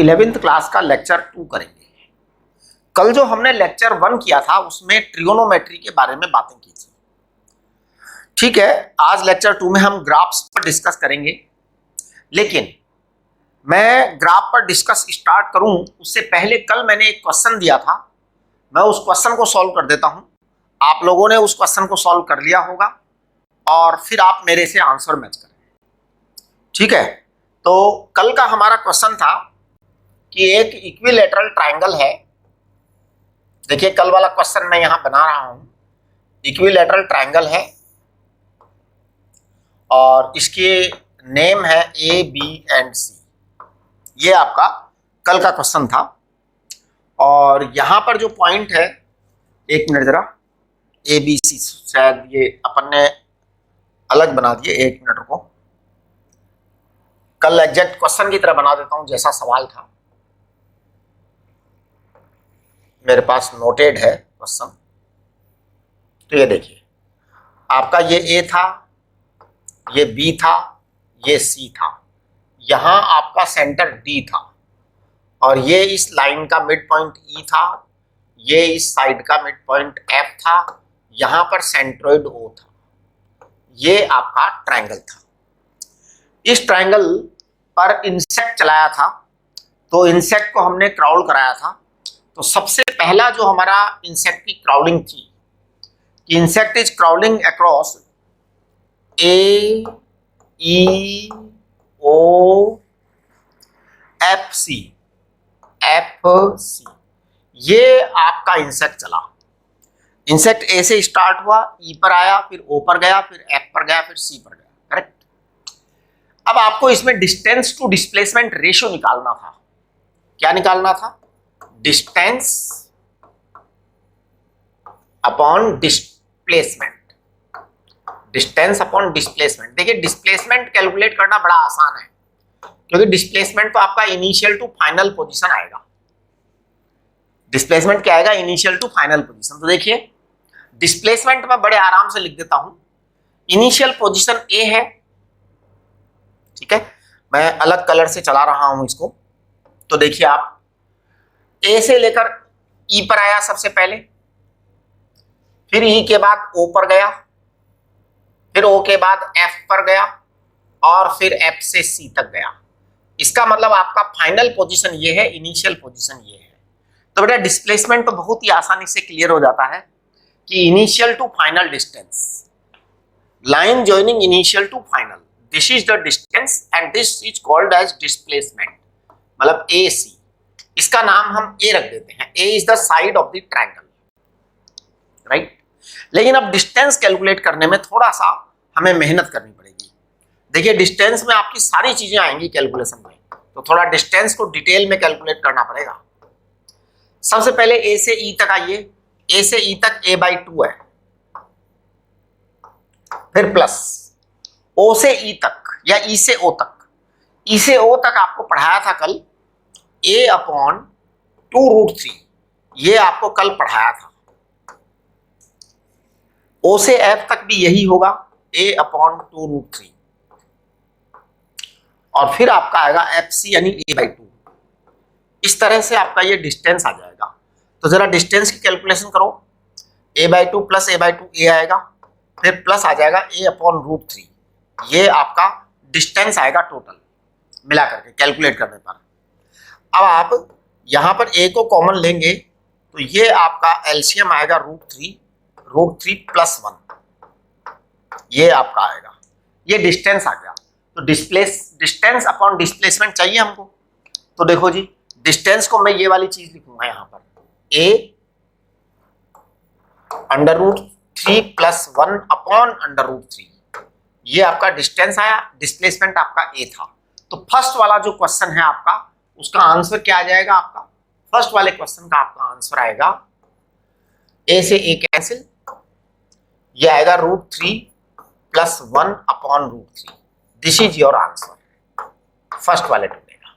11वीं क्लास का लेक्चर 2 करेंगे। कल जो हमने लेक्चर 1 किया था उसमें ट्रिगोनोमेट्री के बारे में बातें की थी। ठीक है, आज लेक्चर 2 में हम ग्राफ्स पर डिस्कस करेंगे, लेकिन मैं ग्राफ पर डिस्कस स्टार्ट करूं उससे पहले कल मैंने एक क्वेश्चन दिया था, मैं उस क्वेश्चन को सॉल्व कर देता हूं। आप लोगों ने उस क्वेश्चन को सॉल्व कर लिया होगा और फिर आप मेरे से आंसर मैच करें। ठीक है, तो कल का हमारा क्वेश्चन था कि एक इक्विलैटरल ट्रायंगल है। देखिए, कल वाला क्वेश्चन मैं यहां बना रहा हूं। इक्विलैटरल ट्रायंगल है और इसके नेम है ए, बी एंड सी। ये आपका कल का क्वेश्चन था और यहां पर जो पॉइंट है, एक मिनट जरा, ए बी सी शायद ये अपन ने अलग बना दिए, एक मिनट रुको। कल एग्जैक्ट क्वेश्चन की तरह बना देता हूं जैसा सवाल था, मेरे पास नोटेड है क्वेश्चन। तो ये देखिए, आपका ये ए था, ये बी था, ये सी था, यहां आपका सेंटर डी था और ये इस लाइन का मिड पॉइंट ई था, ये इस साइड का मिड पॉइंट एफ था, यहां पर सेंट्रोइड ओ था। ये आपका ट्रायंगल था। इस ट्रायंगल पर इंसेक्ट चलाया था, तो इंसेक्ट को हमने क्राउल कराया था। तो सबसे पहला जो हमारा इंसेक्ट की क्राउलिंग थी कि insect is crawling across A, E, O, F C, ये आपका इंसेक्ट चला। इंसेक्ट ए से स्टार्ट हुआ, ई पर आया, फिर ओ पर गया, फिर एफ पर गया, फिर सी पर गया। करेक्ट। अब आपको इसमें डिस्टेंस टू डिस्प्लेसमेंट रेशियो निकालना था। क्या निकालना था? Distance upon displacement. Distance upon displacement. देखिए, डिस्प्लेसमेंट कैलकुलेट करना बड़ा आसान है, क्योंकि डिस्प्लेसमेंट तो आपका इनिशियल टू फाइनल पोजीशन आएगा। डिस्प्लेसमेंट क्या आएगा? Initial to final position. तो देखिए, डिस्प्लेसमेंट मैं बड़े आराम से लिख देता हूं। इनिशियल पोजीशन ए है, ठीक है, मैं अलग कलर से चला रहा हूं इसको। तो देखिए, आप ए से लेकर ई पर आया सबसे पहले, फिर ई के बाद ओ पर गया, फिर ओ के बाद एफ पर गया और फिर एफ से सी तक गया। इसका मतलब आपका फाइनल पोजीशन ये है, इनिशियल पोजीशन ये है। तो बेटा, डिस्प्लेसमेंट तो बहुत ही आसानी से क्लियर हो जाता है कि initial to final distance, line joining initial to final, this is the distance and this is called as displacement, मतलब ए सी। इसका नाम हम ए रख देते हैं। A is the side of the triangle, right. लेकिन अब डिस्टेंस कैलकुलेट करने में थोड़ा सा हमें मेहनत करनी पड़ेगी। देखिए, डिस्टेंस में आपकी सारी चीजें आएंगी कैलकुलेशन में, तो थोड़ा डिस्टेंस को डिटेल में कैलकुलेट करना पड़ेगा। सबसे पहले ए से ई तक आइए। ए से ई तक a/2 है, फिर प्लस ओ से ई तक या ई से ओ तक। ई से ओ तक आपको पढ़ाया था कल a/2√3, ये आपको कल पढ़ाया था। ओ से एफ तक भी यही होगा, a/2√3, और फिर आपका आएगा एफ सी यानी a/2। इस तरह से आपका ये डिस्टेंस आ जाएगा। तो जरा डिस्टेंस की कैलकुलेशन करो। a/2 प्लस a/2 ए आएगा, फिर प्लस आ जाएगा a/√3। ये आपका डिस्टेंस आएगा टोटल मिला करके कैलकुलेट करने पर। अब आप यहां पर a को कॉमन लेंगे तो ये आपका एलसीएम आएगा √3 प्लस 1, ये आपका आएगा। ये डिस्टेंस आ गया। तो डिस्टेंस अपॉन डिस्प्लेसमेंट चाहिए हमको। तो देखो जी, डिस्टेंस को मैं ये वाली चीज लिखूंगा यहां पर, a√3 प्लस 1 अपॉन √3। ये आपका डिस्टेंस आया, डिस्प्लेसमेंट आपका a था। तो फर्स्ट वाला जो क्वेश्चन है आपका, उसका आंसर क्या आ जाएगा? आपका फर्स्ट वाले क्वेश्चन का आपका आंसर आएगा, a से a कैंसिल, ये आएगा √3 plus 1 upon √3। This is your answer first वाले टूले का।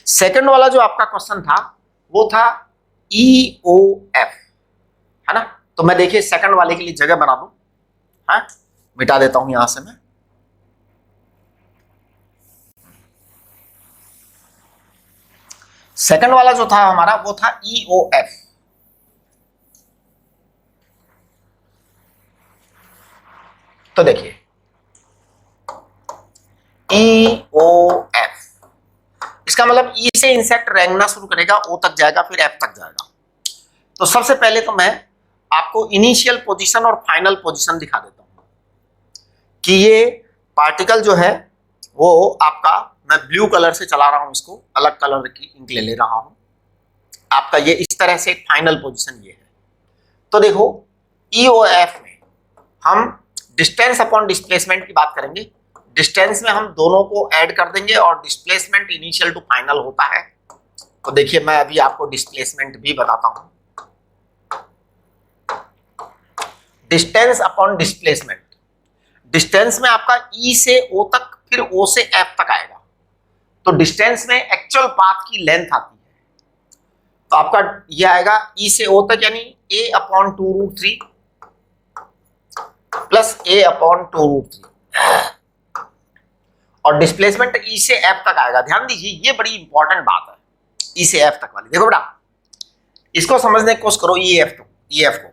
सेकंड वाला जो आपका क्वेश्चन था वो था EOF, है ना। तो मैं देखिए सेकंड वाले के लिए जगह बना दूं, हाँ, मिटा देता हूं यहां से मैं। सेकंड वाला जो था हमारा वो था EOF। तो देखिए EOF, इसका मतलब ई से इंसेक्ट रेंगना शुरू करेगा, ओ तक जाएगा, फिर एफ तक जाएगा। तो सबसे पहले तो मैं आपको इनिशियल पोजीशन और फाइनल पोजीशन दिखा देता हूं कि ये पार्टिकल जो है वो आपका, मैं ब्लू कलर से चला रहा हूं, इसको अलग कलर की इंक ले रहा हूं। आपका ये इस तरह से फाइनल पोजीशन ये है। तो देखो EOF में हम डिस्टेंस अपॉन डिस्प्लेसमेंट की बात करेंगे। डिस्टेंस में हम दोनों को ऐड कर देंगे और डिस्प्लेसमेंट इनिशियल टू फाइनल होता है। तो देखिए मैं अभी आपको डिस्प्लेसमेंट भी बताता हूं। डिस्टेंस अपॉन डिस्प्लेसमेंट, डिस्टेंस में आपका ई से ओ तक, फिर ओ से एफ तक आएगा। तो डिस्टेंस में एक्चुअल पाथ की लेंथ आती है, तो आपका ये आएगा ई से ओ तक, यानी a/2√3 प्लस a/2√3, और डिस्प्लेसमेंट ई से एफ तक आएगा। ध्यान दीजिए ये बड़ी इंपॉर्टेंट बात है, ई से एफ तक वाली। देखो बेटा इसको समझने की कोशिश करो। EF को,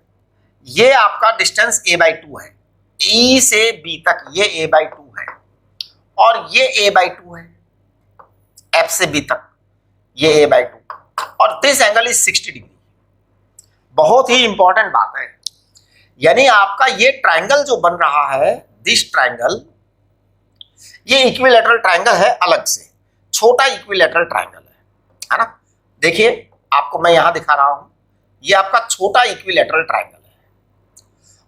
ये आपका डिस्टेंस a/2 है, ई से बी तक ये a/2 है, और ये a/2 है, एफ से बी तक ये a/2, और दिस एंगल इज 60 डिग्री। बहुत ही इंपॉर्टेंट बात है, यानी आपका ये ट्राइंगल जो बन रहा है, दिस ट्राइंगल, ये इक्विलैटरल ट्राइंगल है, अलग से छोटा इक्विलैटरल ट्राइंगल है ना। देखिए आपको मैं यहां दिखा रहा हूं, ये आपका छोटा इक्विलैटरल ट्राइंगल है,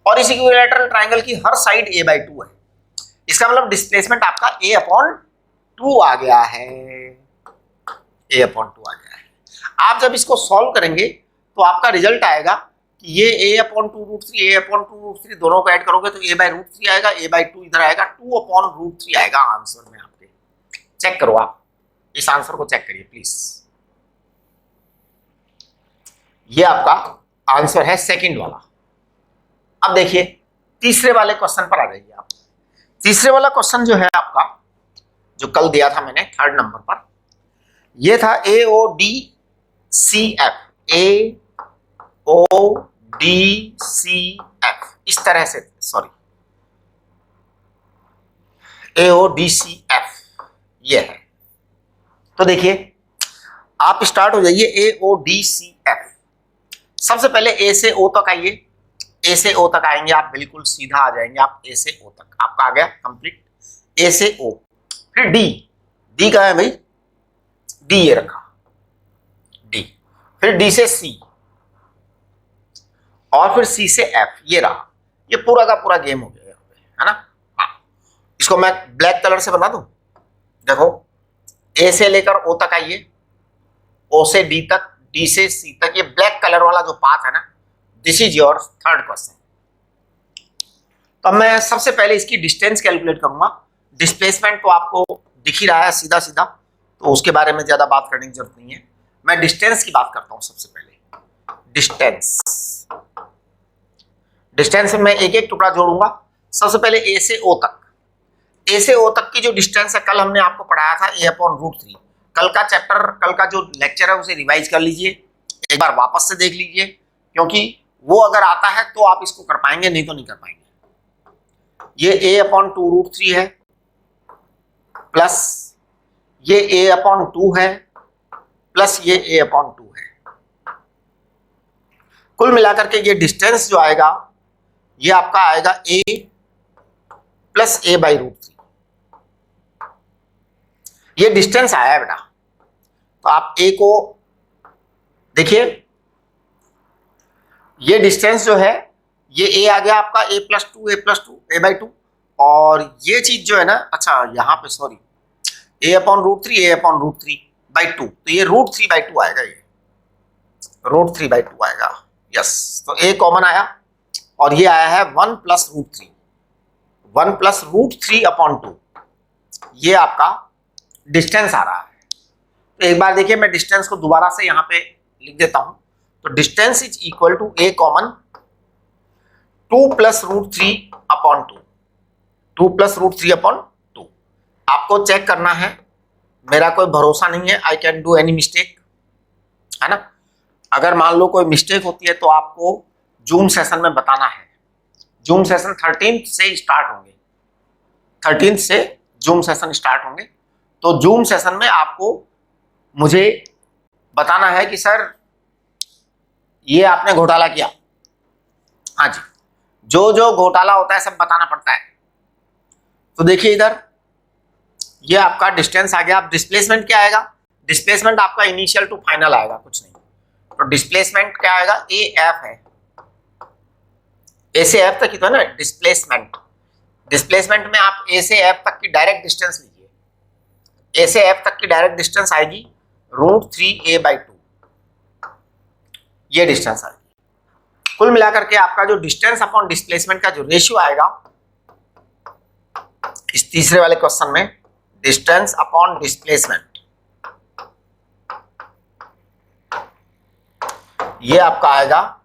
और इस इक्विलैटरल ट्राइंगल की हर साइड a/2 है। इसका मतलब डिस्प्लेसमेंट आपका a/2 आ गया है, a/2 आ गया है। आप जब इसको सॉल्व करेंगे तो आपका रिजल्ट आएगा कि ये a/2√3 दोनों को ऐड करोगे तो a/√3 आएगा, a/2 इधर आएगा, 2/√3 आएगा आंसर में आपके। चेक करो, आप इस आंसर को चेक करिए प्लीज। ये आपका आंसर है सेकंड वाला। अब देखिए तीसरे वाले क्वेश्चन पर आ जाइए आप। तीसरे वाला क्वेश्चन जो है आपका, जो कल दिया था मैंने थर्ड नंबर पर, ये था AODCF, AODCF, इस तरह से, सॉरी AODCF ये है। तो देखिए आप स्टार्ट हो जाइए AODCF। सबसे पहले A से O तक आइए, A से O तक आएंगे आप, बिल्कुल सीधा आ जाएंगे आप A से O तक, आपका आ गया कंप्लीट A से O। फिर D कहाँ है भाई, D ये रखा D, फिर D से C, और फिर C से F, ये रहा। ये पूरा का पूरा गेम हो गया है ना। हाँ, इसको मैं ब्लैक कलर से बना दूं। देखो A से लेकर O तक आइए, O से D तक, D से C तक, ये ब्लैक कलर वाला जो पाथ है ना, this is your third question. तो मैं सबसे पहले इसकी डिस्टेंस कैलकुलेट करूंगा। डिस्प्लेसमेंट तो आपको दिख ही रहा है सीधा सीधा, तो उसके बारे में ज्यादा बात करने की जरूरत नहीं है। मैं डिस्टेंस की बात करता हूं सबसे पहले। डिस्टेंस में मैं एक एक टुकड़ा जोड़ूंगा। सबसे पहले A से O तक, A से O तक की जो डिस्टेंस है, कल हमने आपको पढ़ाया था a/√3। कल का चैप्टर, कल का जो लेक्चर है उसे रिवाइज कर लीजिए, एक बार वापस से देख लीजिए, क्योंकि वो अगर आता है तो आप इसको कर पाएंगे, नहीं तो नहीं कर पाएंगे। ये a/2√3 है, प्लस ये a/2 है, प्लस ये a/2 है। कुल मिलाकर के ये डिस्टेंस जो आएगा, ये आपका आएगा a प्लस a/√3। ये डिस्टेंस आया है बेटा। तो आप a को देखिए, ये डिस्टेंस जो है, ये a आ गया आपका a+2 a/2, और ये चीज जो है ना, अच्छा यहां पे सॉरी, a/√3 तो ये √3/2 आएगा, ये √3/2 आएगा। यस, तो a कॉमन आया, और ये आया है 1+√3/2, ये आपका डिस्टेंस आ रहा है। तो एक बार देखिए, मैं डिस्टेंस को दोबारा से यहां पे लिख देता हूं। तो distance is equal to a common 2+√3/2, 2+√3/2। आपको चेक करना है, मेरा कोई भरोसा नहीं है, I can do any mistake, है ना। अगर मान लो कोई मिस्टेक होती है तो आपको जूम सेशन में बताना है। जूम सेशन 13 से स्टार्ट होंगे, 13 से जूम सेशन स्टार्ट होंगे। तो जूम सेशन में आपको मुझे बताना है कि सर ये आपने घोटाला किया। हाँ जी, जो जो घोटाला होता है सब बताना पड़ता है। तो देखिए इधर ये आपका डिस्टेंस आ गया। अब डिस्प्लेसमेंट क्या आएगा? डिस्प्लेसमेंट आपका इनिशियल टू फाइनल आएगा, कुछ नहीं। तो डिस्प्लेसमेंट क्या आएगा? ए एफ है, ए से एफ तक ही तो है ना डिस्प्लेसमेंट। डिस्प्लेसमेंट में आप ए से एफ तक की डायरेक्ट डिस्टेंस लीजिए। ए से एफ तक की डायरेक्ट डिस्टेंस आएगी √3a/2, ये डिस्टेंस आएगी। कुल मिलाकर के आपका जो डिस्टेंस अपॉन डिस्प्लेसमेंट का जो रेशियो आएगा इस तीसरे वाले क्वेश्चन में, डिस्टेंस अपॉन डिस्प्लेसमेंट, ये आपका आएगा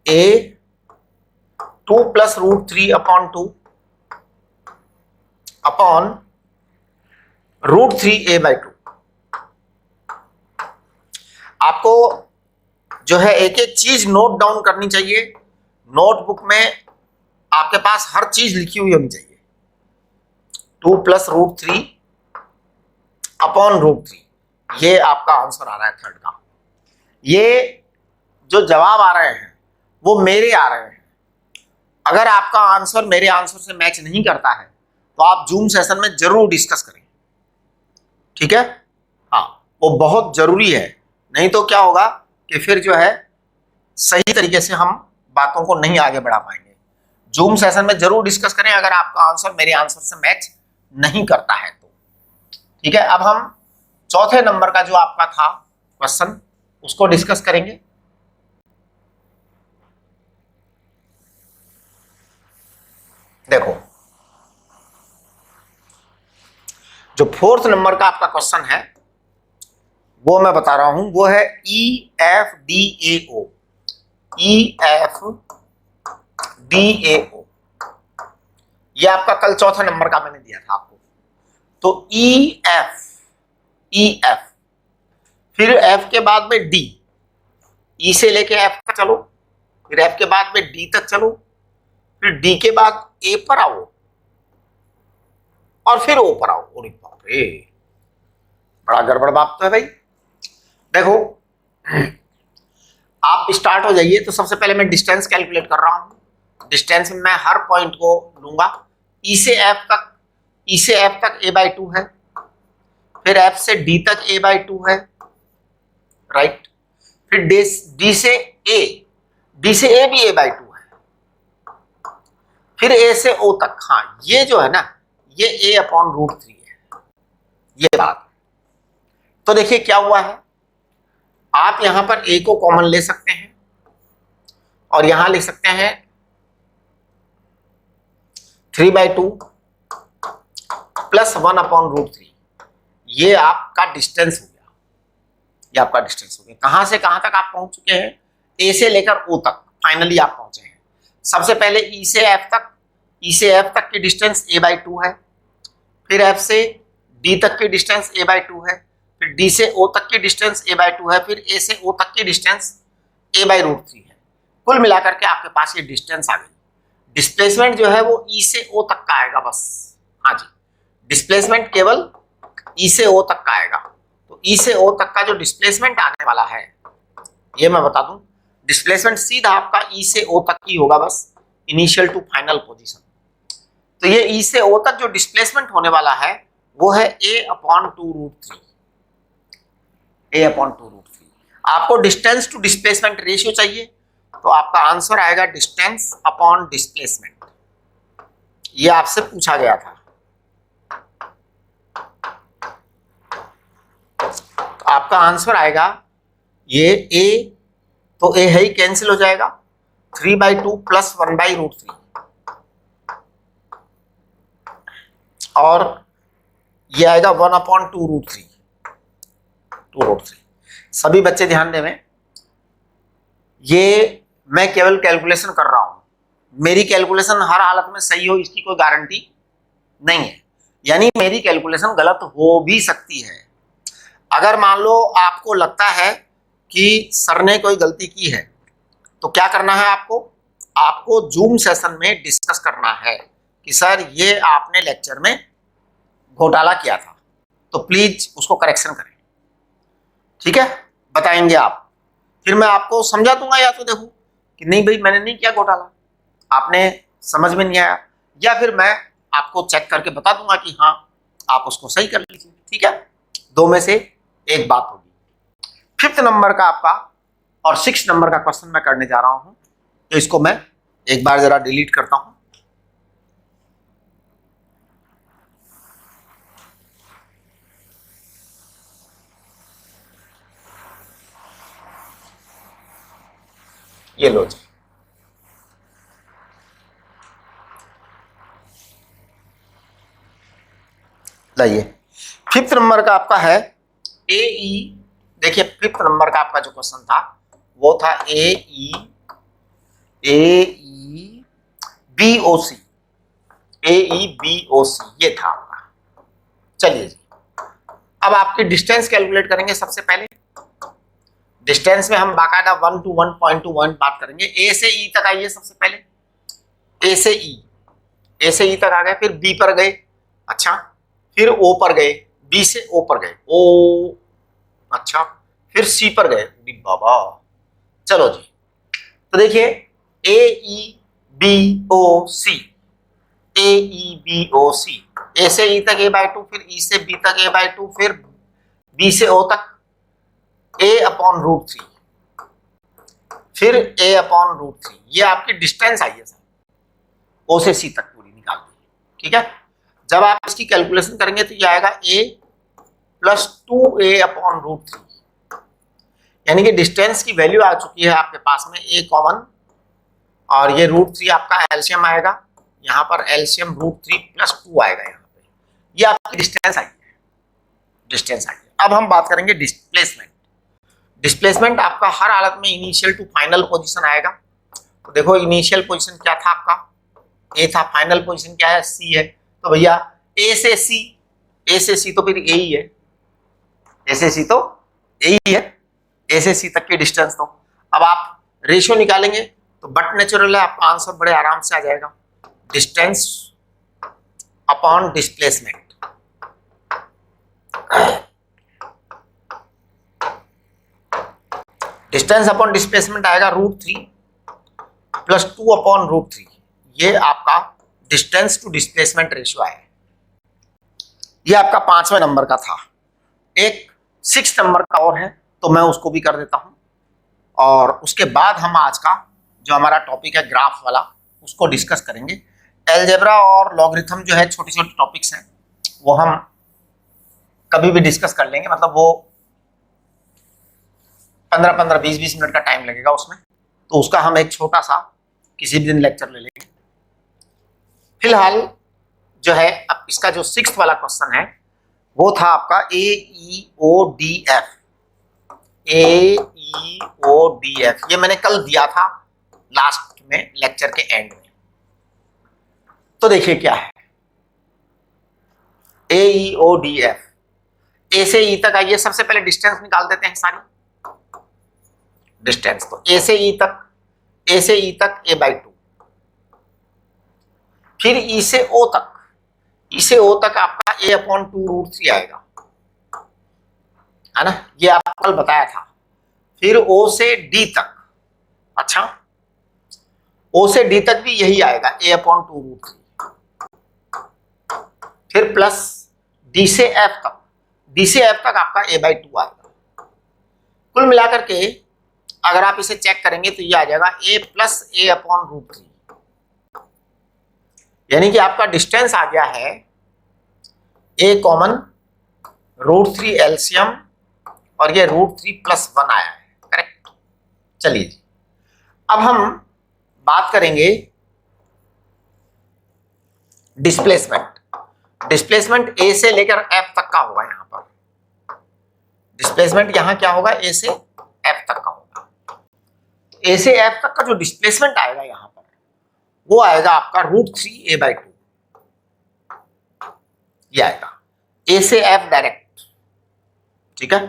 a2 + √3/2 अपॉन √3a/2। आपको जो है एक एक चीज नोट डाउन करनी चाहिए। नोटबुक में आपके पास हर चीज लिखी हुई होनी चाहिए। 2 + √3 अपॉन √3, ये आपका आंसर आ रहा है थर्ड का। ये जो जवाब आ रहे हैं वो मेरे आ रहे हैं। अगर आपका आंसर मेरे आंसर से मैच नहीं करता है तो आप जूम सेशन में जरूर डिस्कस करें, ठीक है। हाँ, वो बहुत जरूरी है, नहीं तो क्या होगा कि फिर जो है सही तरीके से हम बातों को नहीं आगे बढ़ा पाएंगे। जूम सेशन में जरूर डिस्कस करें अगर आपका आंसर मेरे आंसर से मैच नहीं करता है तो, ठीक है। अब हम चौथे नंबर का जो आपका था क्वेश्चन उसको डिस्कस करेंगे। देखो जो फोर्थ नंबर का आपका क्वेश्चन है वो मैं बता रहा हूं, वो है EFDAO। EFDAO ये आपका कल चौथा नंबर का मैंने दिया था आपको। तो EF फिर F के बाद में D, E से लेके F तक चलो, फिर F के बाद में D तक चलो, फिर D के बाद A पर आओ और फिर O पर आओ। अरे बाप रे, बड़ा गड़बड़ बात तो है भाई। देखो आप स्टार्ट हो जाइए। तो सबसे पहले मैं डिस्टेंस कैलकुलेट कर रहा हूं। डिस्टेंस में मैं हर पॉइंट को लूंगा। E से F तक a/2 है, फिर F से D तक a/2 है, राइट। फिर D से A भी a/2 है, फिर A से O तक। हाँ, ये जो है ना ये a/√3 है, ये बात। तो देखिए क्या हुआ है, आप यहां पर A को कॉमन ले सकते हैं और यहां लिख सकते हैं 3/2 + 1/√3। ये आपका डिस्टेंस हो गया, ये आपका डिस्टेंस हो गया। कहां से कहां तक आप पहुंच चुके हैं? A से लेकर O तक फाइनली आप पहुंचे हैं। सबसे पहले E से F तक की डिस्टेंस a/2 है, फिर F से D तक की डिस्टेंस a/2 है, फिर D से O तक की डिस्टेंस a/2 है, फिर A से O तक की डिस्टेंस a/√3 है। कुल मिलाकर के आपके पास ये डिस्टेंस आ गई। डिस्प्लेसमेंट जो है वो E से O तक का आएगा बस। हाँ जी, डिस्प्लेसमेंट केवल E से O तक का आएगा। तो E से O तक का जो डिस्प्लेसमेंट आने वाला है ये मैं बता दूं, डिस्प्लेसमेंट सीधा आपका E से O तक ही होगा बस, इनिशियल टू फाइनल पोजीशन। तो ये E से O तक जो डिस्प्लेसमेंट होने वाला है वो है a/2√3। आपको डिस्टेंस टू डिस्प्लेसमेंट रेशियो चाहिए, तो आपका आंसर आएगा डिस्टेंस अपॉन डिस्प्लेसमेंट। ये आपसे पूछा गया था। तो आपका आंसर आएगा ये A, तो A है ही, कैंसिल हो जाएगा। 3/2 + 1/√3 और ये आएगा 1/2√3। सभी बच्चे ध्यान दें, ये मैं केवल कैलकुलेशन कर रहा हूं, मेरी कैलकुलेशन हर हालत में सही हो इसकी कोई गारंटी नहीं है, यानी मेरी कैलकुलेशन गलत हो भी सकती है। अगर मान लो आपको लगता है कि सर ने कोई गलती की है तो क्या करना है आपको, आपको जूम सेशन में डिस्कस करना है कि सर ये आपने लेक्चर में घोटाला किया था, तो प्लीज उसको करेक्शन करें। ठीक है, बताएंगे आप, फिर मैं आपको समझा दूंगा, या तो देखो कि नहीं भाई मैंने नहीं किया घोटाला, आपने समझ में नहीं आया, या फिर मैं आपको चेक करके बता दूंगा कि हाँ आप उसको सही कर लीजिए। ठीक है, दो में से एक बात होगी। 5th नंबर का आपका और 6 नंबर का क्वेश्चन मैं करने जा रहा हूं, तो इसको मैं एक बार जरा डिलीट करता हूं। ये लो जी, लाइए 5th नंबर का आपका है AE। देखिए 5th नंबर का आपका जो क्वेश्चन था वो था AE BOC, ये था आपका। चलिए जी, अब आपकी डिस्टेंस कैलकुलेट करेंगे। सबसे पहले डिस्टेंस में हम बाकायदा 1 to 1 पॉइंट टू पॉइंट बात करेंगे। ए से ई तक आइए, सबसे पहले ए से ई तक आ गए, फिर बी पर गए, अच्छा, फिर ओ पर गए, बी से ओ पर गए, ओ, अच्छा, फिर सी पर गए, बाबा। चलो जी, तो देखिए AEBOC, AEBOC, ए से ई तक A/2, फिर ई से बी तक A/2, फिर बी से ओ तक A/√3, फिर A/√3। ये आपकी डिस्टेंस आई है सर, ओ से सी तक पूरी निकाल दी। ठीक है, जब आप इसकी कैलकुलेशन करेंगे तो ये आएगा A + 2A/√3, यानी कि डिस्टेंस की वैल्यू आ चुकी है आपके पास में A कॉमन, और ये √3 आपका एलसीएम आएगा, यहाँ पर एलसीएम √3 + 2 आएगा यहाँ पे। ये आपकी डिस्टेंस आई है, डिस्टेंस आई है। अब हम बात करेंगे डिस्प्लेसमेंट। डिस्प्लेसमेंट आपका हर हालत में इनिशियल टू फाइनल पोजीशन आएगा। तो देखो इनिशियल पोजीशन क्या था आपका, ए था, फाइनल पोजीशन क्या है, सी है। तो भैया ए से सी तो फिर ए ही है, ए से सी तो ए ही है, ए से सी तक की डिस्टेंस। तो अब आप रेशियो निकालेंगे तो बट नेचुरल है, आपका आंसर बड़े आराम से आ जाएगा, distance upon displacement. Distance upon displacement आएगा √3 + 2/√3। ये आपका डिस्टेंस टू डिस्प्लेसमेंट रेशियो आया। ये आपका 5वें नंबर का था। एक 6 नंबर का और है, तो मैं उसको भी कर देता हूं, और उसके बाद हम आज का जो हमारा टॉपिक है ग्राफ वाला उसको डिस्कस करेंगे। एलजेब्रा और लॉगरिथम जो है छोटे छोटे टॉपिक्स हैं, वो हम कभी भी डिस्कस कर लेंगे, मतलब वो 15-15, 20-20 मिनट का टाइम लगेगा उसमें, तो उसका हम एक छोटा सा किसी भी दिन लेक्चर ले लेंगे। फिलहाल जो है अब इसका जो 6th वाला क्वेश्चन है वो था आपका AEODF। ये मैंने कल दिया था लास्ट में लेक्चर के एंड में। तो देखिए क्या है AEODF। ए से ई तक आइए, सबसे पहले डिस्टेंस निकाल देते हैं सारी डिस्टेंस। तो ए से ई तक A/2, फिर ई से ओ तक आपका A/2√3 आएगा, है ना, ये आपको कल बताया था। फिर ओ से डी तक, अच्छा, ओ से डी तक भी यही आएगा A/2√3, फिर प्लस डी से एफ तक आपका A/2 आएगा। कुल मिलाकर के अगर आप इसे चेक करेंगे तो ये आ जाएगा A + A/√3, यानी कि आपका डिस्टेंस आ गया है A कॉमन √3 एलसीएम, और ये √3 + 1 आया है, करेक्ट। चलिए जी, अब हम बात करेंगे डिस्प्लेसमेंट A से लेकर F तक का होगा। यहां पर डिस्प्लेसमेंट यहां क्या होगा, A से F तक का होगा। A से F तक का जो डिस्प्लेसमेंट आएगा यहां पर वो आएगा आपका √3 A/2, ये आएगा A से F डायरेक्ट। ठीक है,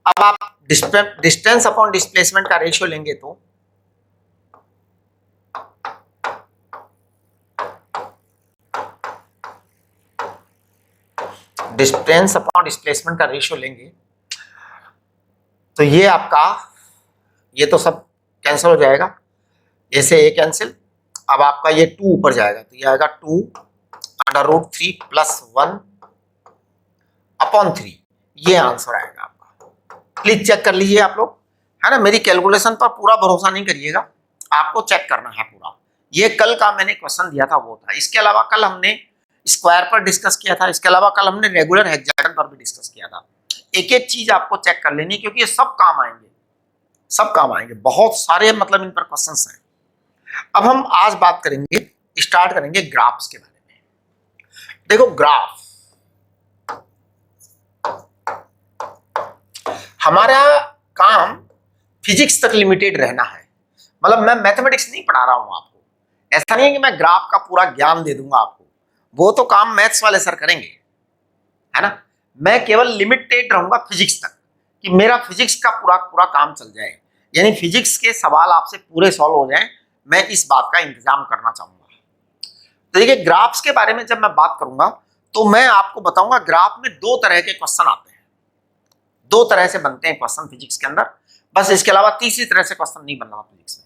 अब आप डिस्टेंस अपॉन डिस्प्लेसमेंट का रेशियो लेंगे तो डिस्टेंस अपॉन डिस्प्लेसमेंट का रेशियो लेंगे तो ये आपका, ये तो सब कैंसिल हो जाएगा, ऐसे ए कैंसिल, अब आपका ये 2 ऊपर जाएगा तो ये आएगा 2√3 + 1 अपॉन 3, ये आंसर आएगा आपका। प्लीज चेक कर लीजिए आप लोग, है ना। मेरी कैलकुलेशन पर पूरा भरोसा नहीं करिएगा, आपको चेक करना है पूरा। ये कल का मैंने क्वेश्चन दिया था वो था। इसके अलावा कल हमने स्क्वायर पर डिस्कस किया था, इसके अलावा कल हमने रेगुलर हेक्सागन पर भी डिस्कस किया था। एक एक चीज आपको चेक कर लेनी, क्योंकि ये सब काम आएंगे, सब काम आएंगे, बहुत सारे मतलब इन पर क्वेश्चंस हैं। अब हम आज बात करेंगे, स्टार्ट करेंगे ग्राफ्स के बारे में। देखो ग्राफ, हमारा काम फिजिक्स तक लिमिटेड रहना है। मतलब मैं मैथमेटिक्स नहीं पढ़ा रहा हूं आपको, ऐसा नहीं है कि मैं ग्राफ का पूरा ज्ञान दे दूंगा आपको, वो तो काम मैथ्स वाले सर करेंगे, है ना। मैं केवल लिमिटेड रहूंगा फिजिक्स तक, कि मेरा फिजिक्स का पूरा काम चल जाए, यानी फिजिक्स के सवाल आपसे पूरे सॉल्व हो जाएं, मैं इस बात का इंतजाम करना चाहूंगा। तो देखिए ग्राफ्स के बारे में जब मैं बात करूंगा तो मैं आपको बताऊंगा ग्राफ में 2 तरह के क्वेश्चन आते हैं, 2 तरह से बनते हैं क्वेश्चन फिजिक्स के अंदर, बस इसके अलावा तीसरी तरह से क्वेश्चन नहीं बन रहा फिजिक्स में।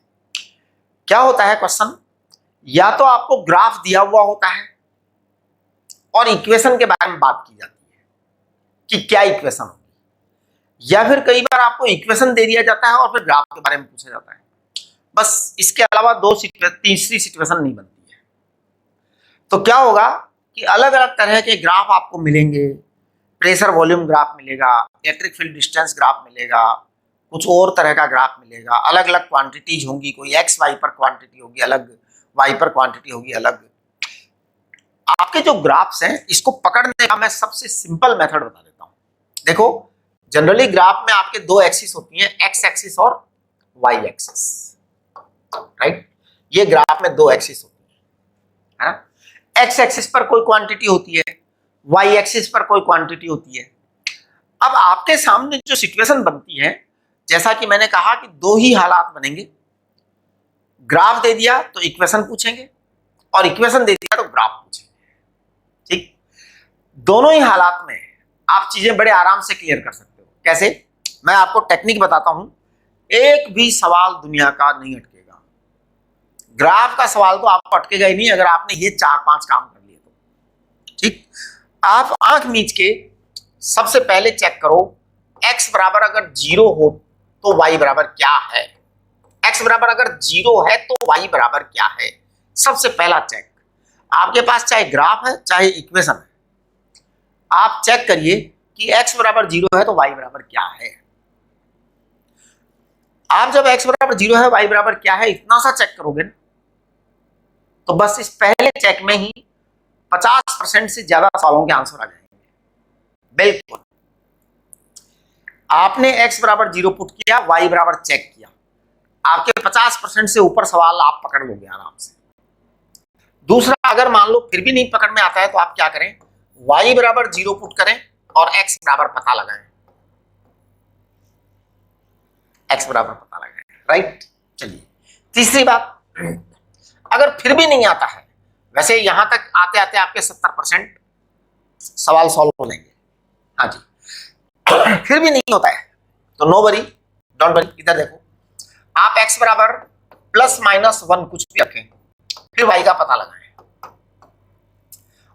क्या होता है क्वेश्चन, या तो आपको ग्राफ दिया हुआ होता है और इक्वेशन के बारे में बात की जाती है कि क्या इक्वेशन होगी, या फिर कई बार आपको इक्वेशन दे दिया जाता है और फिर ग्राफ के बारे में पूछा जाता है। बस इसके अलावा तीसरी सिचुएशन नहीं बनती है। तो क्या होगा कि अलग अलग तरह के ग्राफ आपको मिलेंगे, प्रेशर वॉल्यूम ग्राफ मिलेगा, इलेक्ट्रिक फील्ड डिस्टेंस ग्राफ मिलेगा, कुछ और तरह का ग्राफ मिलेगा, अलग अलग क्वांटिटीज होंगी, कोई एक्स वाई पर क्वांटिटी होगी अलग, वाई पर क्वांटिटी होगी अलग। आपके जो ग्राफ्स हैं इसको पकड़ने का मैं सबसे सिंपल मेथड बता देता हूं। देखो जनरली ग्राफ में आपके 2 एक्सिस होती हैं, एक्स एक्सिस और वाई एक्सिस, राइट। ये ग्राफ में 2 एक्सिस होती है ना। एक्स एक्सिस पर कोई क्वांटिटी होती है, वाई एक्सिस पर कोई क्वांटिटी होती है। अब आपके सामने जो सिचुएशन बनती है, जैसा कि मैंने कहा कि 2 ही हालात बनेंगे, ग्राफ दे दिया तो इक्वेशन पूछेंगे और इक्वेशन दे दिया तो ग्राफ पूछेंगे, ठीक। दोनों ही हालात में आप चीजें बड़े आराम से क्लियर कर सकते हो। कैसे, मैं आपको टेक्निक बताता हूं। एक भी सवाल दुनिया का नहीं अटकेगा, ग्राफ का सवाल तो आपको अटकेगा ही नहीं अगर आपने ये 4-5 काम कर लिए तो, ठीक। आप आंख मीच के सबसे पहले चेक करो, x बराबर अगर 0 हो तो y बराबर क्या है, x बराबर अगर 0 है तो y बराबर क्या है। सबसे पहला चेक, आपके पास चाहे ग्राफ है चाहे इक्वेशन है, आप चेक करिए कि x बराबर 0 है तो y बराबर क्या है। आप जब x बराबर 0 है y बराबर क्या है इतना सा चेक करोगे ना, तो बस इस पहले चेक में ही 50% से ज्यादा सवालों के आंसर आ जाएंगे। बिल्कुल, आपने x बराबर 0 पुट किया, y बराबर चेक किया, आपके 50% से ऊपर सवाल आप पकड़ लोगे आराम से। दूसरा, अगर मान लो फिर भी नहीं पकड़ में आता है तो आप क्या करें, y बराबर 0 पुट करें और x बराबर पता लगाएं, x बराबर पता लगाएं, राइट। चलिए तीसरी बात, अगर फिर भी नहीं आता है, वैसे यहां तक आते आते आपके 70% सवाल सॉल्व हो जाएंगे, हाँ जी, फिर भी नहीं होता है तो नो वरी, डोंट वरी। इधर देखो, आप x बराबर ±1 कुछ भी रखें, फिर y का पता लगाएं,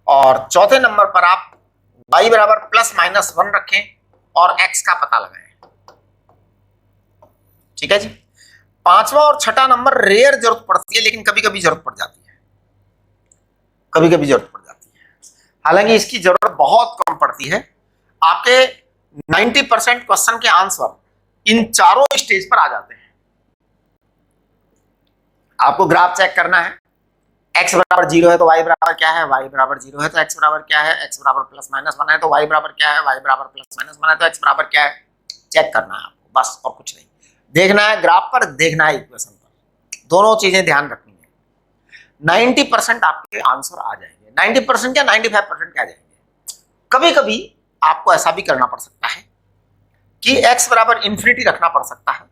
और चौथे नंबर पर आप y बराबर ±1 रखें और x का पता लगाएं, ठीक है जी। पांचवा और छठा नंबर रेयर जरूरत पड़ती है, लेकिन कभी कभी जरूरत पड़ जाती है, कभी कभी जरूरत पड़ जाती है, हालांकि इसकी जरूरत बहुत कम पड़ती है। आपके 90% क्वेश्चन के आंसर इन चारों स्टेज पर आ जाते हैं। आपको ग्राफ चेक करना है, x बराबर 0 है तो y बराबर क्या है, y बराबर 0 है तो x बराबर क्या है, x बराबर ±1 है तो y बराबर क्या है, y बराबर ±1 है तो x बराबर क्या है, चेक करना है आपको, बस और कुछ नहीं। देखना है ग्राफ पर, देखना है इक्वेशन पर, दोनों चीजें ध्यान रखनी है। 90% आपके आंसर आ जाएंगे, 90% क्या 95% क्या आ जाएंगे। कभी कभी आपको ऐसा भी करना पड़ सकता है कि x बराबर इन्फिनिटी रखना पड़ सकता है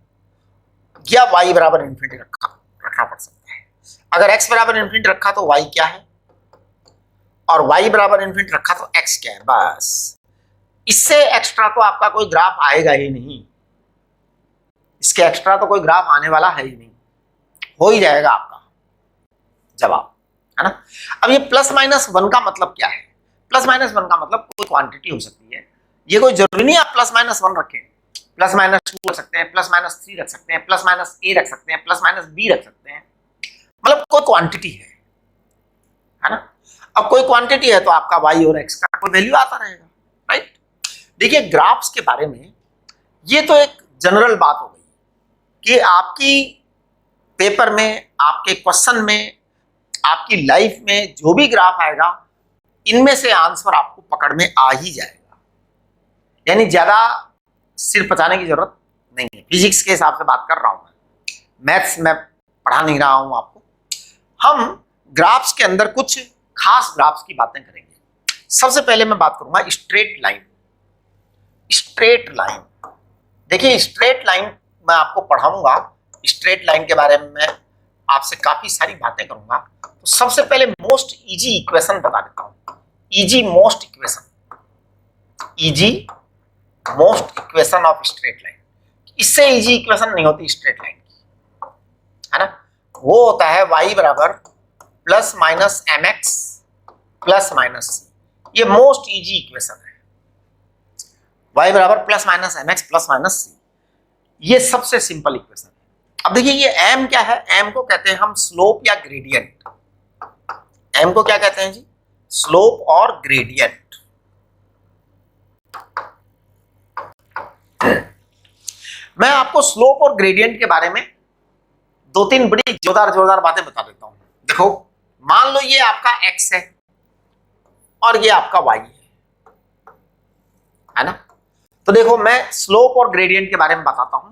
या y बराबर इन्फिनिटी रखना पड़ सकता है। अगर x बराबर इन्फिनिटी रखा तो y क्या है, और y बराबर इन्फिनिटी रखा तो x क्या है। बस इससे एक्स्ट्रा तो आपका कोई ग्राफ आएगा ही नहीं, इसके एक्स्ट्रा तो कोई ग्राफ आने वाला है ही नहीं, हो ही जाएगा आपका जवाब, है ना। अब ये प्लस माइनस वन का मतलब क्या है? प्लस माइनस वन का मतलब कोई क्वांटिटी हो सकती है, ये कोई जरूरी नहीं आप प्लस माइनस वन रखें, प्लस माइनस टू रख सकते हैं, प्लस माइनस थ्री रख सकते हैं, प्लस माइनस ए रख सकते हैं, प्लस माइनस बी रख सकते हैं, मतलब कोई क्वांटिटी है ना। अब कोई क्वांटिटी है तो आपका वाई और एक्स का कोई वैल्यू आता रहेगा, राइट। देखिए ग्राफ्स के बारे में ये तो एक जनरल बात हो गई कि आपकी पेपर में, आपके क्वेश्चन में, आपकी लाइफ में जो भी ग्राफ आएगा इनमें से आंसर आपको पकड़ में आ ही जाएगा, यानी ज्यादा सिर पचाने की जरूरत नहीं है। फिजिक्स के हिसाब से बात कर रहा हूं मैं, मैथ्स में पढ़ा नहीं रहा हूं आपको। हम ग्राफ्स के अंदर कुछ खास ग्राफ्स की बातें करेंगे। सबसे पहले मैं बात करूंगा स्ट्रेट लाइन। स्ट्रेट लाइन, देखिए स्ट्रेट लाइन मैं आपको पढ़ाऊंगा, स्ट्रेट लाइन के बारे में मैं आपसे काफी सारी बातें करूंगा। तो सबसे पहले मोस्ट इजी इक्वेशन बता देता हूं, easy most equation, easy most equation of straight line. इससे इजी इक्वेशन नहीं होती स्ट्रेट लाइन की, है ना। वो होता है y बराबर plus minus M X plus minus C, ये मोस्ट इजी इक्वेशन है। y बराबर plus minus M X plus minus C, ये सबसे सिंपल इक्वेशन है। अब देखिए ये m क्या है, m को कहते हैं हम स्लोप या ग्रेडियंट। m को क्या कहते हैं जी? स्लोप और ग्रेडियंट। मैं आपको स्लोप और ग्रेडियंट के बारे में दो तीन बड़ी जोरदार बातें बता देता हूं। देखो मान लो ये आपका x है और ये आपका y है ना। तो देखो मैं स्लोप और ग्रेडियंट के बारे में बताता हूं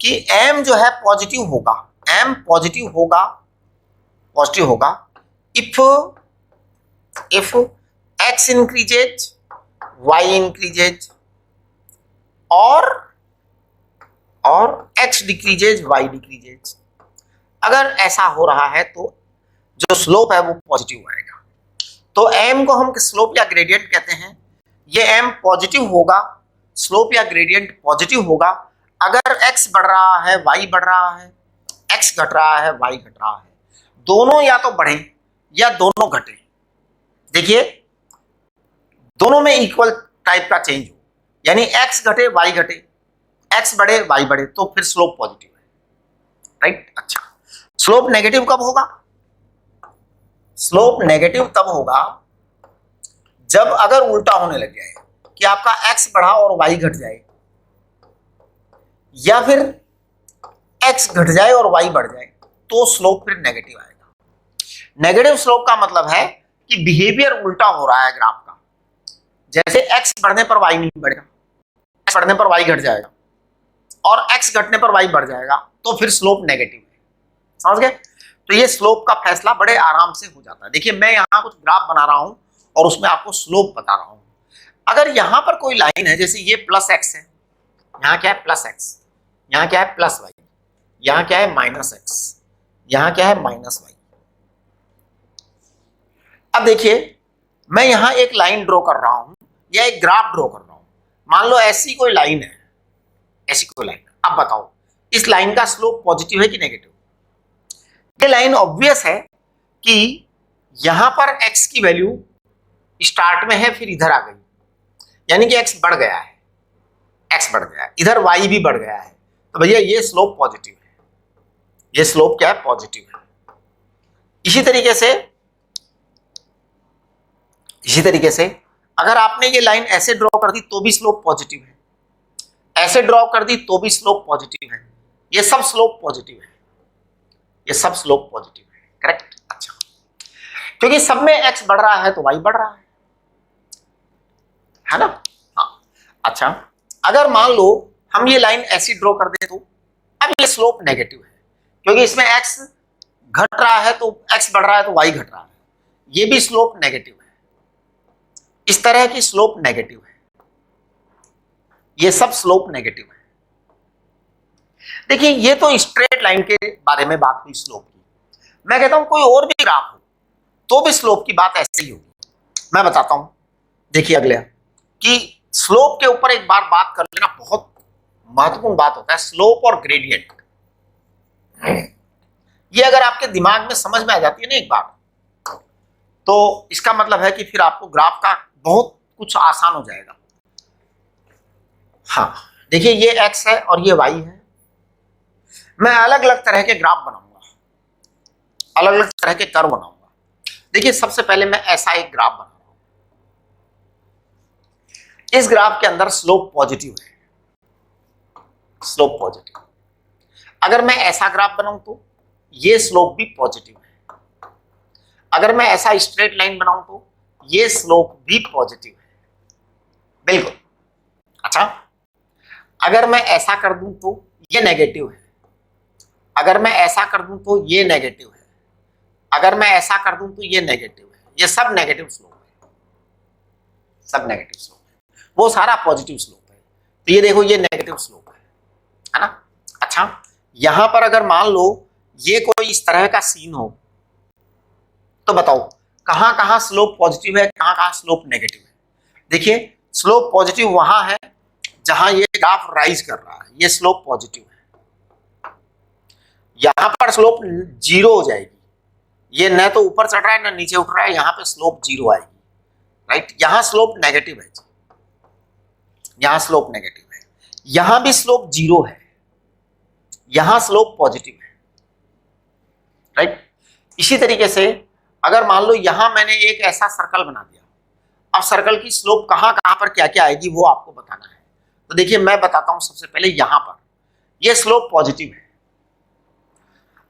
कि m जो है पॉजिटिव होगा, m पॉजिटिव होगा if x increases y increases और x डिक्रीजेज y डिक्रीजेज। अगर ऐसा हो रहा है तो जो स्लोप है वो पॉजिटिव आएगा। तो m को हम स्लोप या ग्रेडियंट कहते हैं। ये m पॉजिटिव होगा, स्लोप या ग्रेडियंट पॉजिटिव होगा अगर x बढ़ रहा है y बढ़ रहा है, x घट रहा है y घट रहा है, दोनों या तो बढ़े या दोनों घटे। देखिए दोनों में इक्वल टाइप का चेंज हो, यानी x घटे y घटे, x बढ़े y बढ़े, तो फिर स्लोप पॉजिटिव है, राइट। अच्छा स्लोप नेगेटिव कब होगा? स्लोप नेगेटिव तब होगा जब अगर उल्टा होने लग जाए कि आपका x बढ़ा और y घट जाए, या फिर x घट जाए और y बढ़ जाए, तो स्लोप फिर नेगेटिव आएगा। नेगेटिव स्लोप का मतलब है कि बिहेवियर उल्टा हो रहा है ग्राफ का। जैसे x बढ़ने पर y नहीं बढ़ेगा, x बढ़ने पर y घट जाएगा और x घटने पर y बढ़ जाएगा, तो फिर स्लोप नेगेटिव है। समझ गए? तो ये स्लोप का फैसला बड़े आराम से हो जाता है। देखिए मैं यहां कुछ ग्राफ बना रहा हूं और उसमें आपको स्लोप बता रहा हूं। अगर यहां पर कोई लाइन है, जैसे ये प्लस x है, यहां क्या है प्लस x, यहां क्या है प्लस y, यहां क्या है माइनस x, यहां क्या है माइनस y। अब देखिए मैं यहां एक लाइन ड्रॉ कर रहा हूं या एक ग्राफ ड्रॉ कर रहा हूं। मान लो ऐसी कोई लाइन है, ऐसी कोई लाइन। अब बताओ इस लाइन का स्लोप पॉजिटिव है कि नेगेटिव? ये लाइन ऑब्वियस है कि यहां पर x की वैल्यू स्टार्ट में है, फिर इधर आ गई, यानी कि x बढ़ गया है, x बढ़ गया है, इधर y भी बढ़ गया है, तो भैया ये स्लोप पॉजिटिव है। ये स्लोप क्या है? पॉजिटिव है। इसी तरीके से अगर आपने ये लाइन ऐसे ड्रॉ कर दी तो भी स्लोप पॉजिटिव है, ऐसे ड्रॉ कर दी तो भी स्लोप पॉजिटिव है। ये सब स्लोप पॉजिटिव है, ये सब स्लोप पॉजिटिव है, करेक्ट। अच्छा क्योंकि सब में x बढ़ रहा है तो y बढ़ रहा है ना। हाँ अच्छा अगर मान लो हम ये लाइन ऐसी ड्रॉ कर दे तो अब ये स्लोप नेगेटिव है, क्योंकि इसमें x घट रहा है तो x बढ़ रहा है तो y घट रहा है, ये भी स्लोप नेगेटिव है। इस तरह की स्लोप नेगेटिव है, ये सब स्लोप नेगेटिव है। देखिए ये तो स्ट्रेट लाइन के बारे में बात हुई स्लोप की। मैं कहता हूं कोई और भी ग्राफ हो तो भी स्लोप की बात ऐसे ही होगी। मैं बताता हूं, देखिए अगले कि स्लोप के ऊपर एक बार बात कर लेना बहुत महत्वपूर्ण बात होता है, स्लोप और ग्रेडियंट। ये अगर आपके दिमाग में समझ में आ जाती है ना एक बार, तो इसका मतलब है कि फिर आपको ग्राफ का बहुत कुछ आसान हो जाएगा। हाँ देखिए ये x है और ये y है। मैं अलग अलग तरह के ग्राफ बनाऊंगा, अलग अलग तरह के कर्व बनाऊंगा। देखिए सबसे पहले मैं ऐसा एक ग्राफ बना रहा हूं। इस ग्राफ के अंदर स्लोप पॉजिटिव है, स्लोप पॉजिटिव। अगर मैं ऐसा ग्राफ बनाऊं तो ये स्लोप भी पॉजिटिव है। अगर मैं ऐसा स्ट्रेट लाइन बनाऊं तो ये स्लोप भी पॉजिटिव है, बिल्कुल। अच्छा, अगर मैं ऐसा कर दूं तो ये नेगेटिव है। अगर मैं ऐसा कर दूं तो ये नेगेटिव है। अगर मैं ऐसा कर दूं तो ये नेगेटिव है। ये सब नेगेटिव स्लोप है, सब नेगेटिव स्लोप है। वो सारा पॉजिटिव स्लोप है। तो ये देखो ये नेगेटिव स्लोप है ना। अच्छा, यहां पर अगर मान लो ये कोई इस तरह का सीन हो तो बताओ कहां कहां स्लोप पॉजिटिव है, कहां कहां स्लोप नेगेटिव है। देखिए स्लोप पॉजिटिव वहां है जहां ये ग्राफ राइज कर रहा है, ये स्लोप पॉजिटिव है। यहां पर स्लोप जीरो हो जाएगी, ये न तो ऊपर चढ़ रहा है ना नीचे उठ रहा है, यहां पे स्लोप जीरो आएगी, राइट। यहां स्लोप नेगेटिव है, यहां स्लोप नेगेटिव है। यहां भी स्लोप जीरो है, यहां स्लोप पॉजिटिव है, राइट। इसी तरीके से अगर मान लो यहां मैंने एक ऐसा सर्कल बना दिया, अब सर्कल की स्लोप कहां कहां पर क्या क्या आएगी वो आपको बताना है। तो देखिए मैं बताता हूं, सबसे पहले यहां पर ये स्लोप पॉजिटिव है।